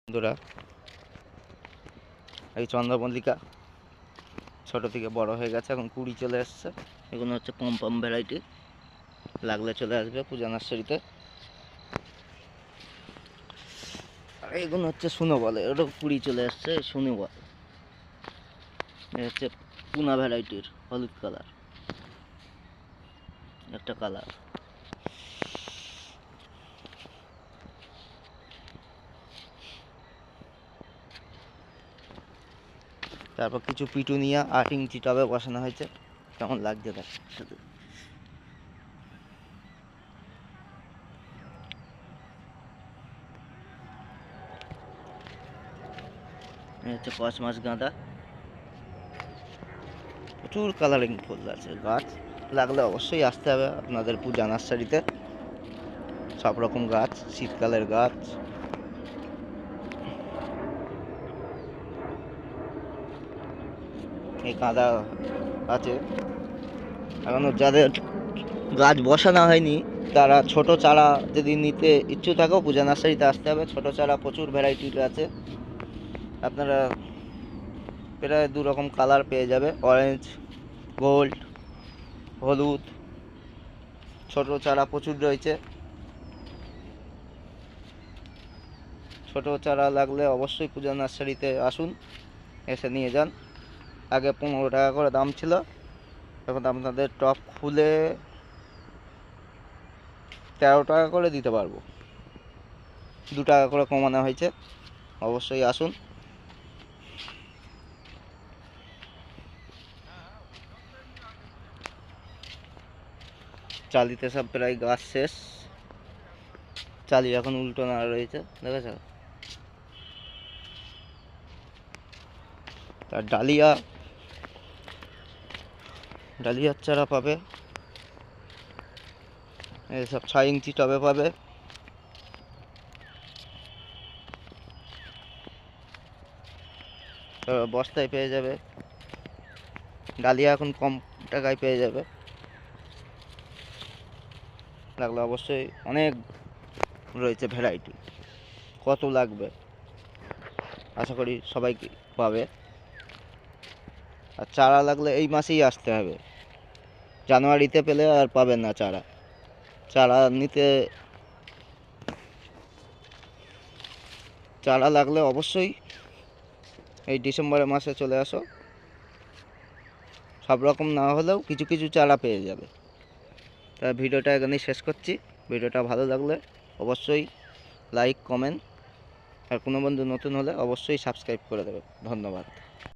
বন্ধুরা, এই চন্দ্রমল্লিকা ছোট থেকে বড় হয়ে গেছে, এখন কুড়ি চলে এসছে। এগুলো হচ্ছে পম্পম ভ্যারাইটি, লাগলে চলে আসবে পূজা নার্সারিতে। আর এগুলো হচ্ছে সুনো বলে, ওটা কুড়ি চলে এসছে সুনো বল। এ হচ্ছে পুনা ভ্যারাইটির হলুদ কালার একটা কালার। তারপর কিছু পিটুনিয়া 8 ইঞ্চি টবে বসানো হয়েছে। কেমন লাগছে দেখ শুধু। হচ্ছে কসমাস গাঁদা, প্রচুর কালারিং ফুল আছে। গাছ লাগলে অবশ্যই আসতে হবে আপনাদের পূজা নার্সারিতে। সব রকম গাছ, শীতকালের গাছ। এই গাঁদা আছে। এখনো যাদের গাছ বসানো হয়নি তারা ছোট চারা যদি নিতে ইচ্ছুক থাকো পূজা নার্সারিতে আসতে হবে। ছোট চারা প্রচুর ভ্যারাইটির আছে, আপনারা প্রায় 2 রকম কালার পেয়ে যাবে, অরেঞ্জ, গোল্ড, হলুদ। ছোট চারা প্রচুর রয়েছে। ছোট চারা লাগলে অবশ্যই পূজা নার্সারিতে আসুন, এসে নিয়ে যান। আগে 15 টাকা করে দাম ছিল, এখন আপনাদের টপ খুলে 13 টাকা করে দিতে পারবো। 2 টাকা করে কমানো হয়েছে, অবশ্যই আসুন। চালিতে সব প্রায় গাছ শেষ, চালি এখন উল্টো না রয়েছে, দেখেছ। তার ডালিয়ার চারা পাবে, এসব 6 ইঞ্চি টবে পাবে। বস্তায় পেয়ে যাবে। ডালিয়া এখন কম টাকায় পেয়ে যাবে, লাগলে অবশ্যই। অনেক রয়েছে ভ্যারাইটি, কত লাগবে আশা করি সবাই পাবে। আর চারা লাগলে এই মাসেই আসতে হবে, জানুয়ারিতে পেলে আর পাবেন না চারা। চারা লাগলে অবশ্যই এই ডিসেম্বরের মাসে চলে আসো। সব রকম না হলেও কিছু কিছু চারা পেয়ে যাবে। তা ভিডিওটা এখানেই শেষ করছি। ভিডিওটা ভালো লাগলে অবশ্যই লাইক, কমেন্ট, আর কোনো বন্ধু নতুন হলে অবশ্যই সাবস্ক্রাইব করে দেবে। ধন্যবাদ।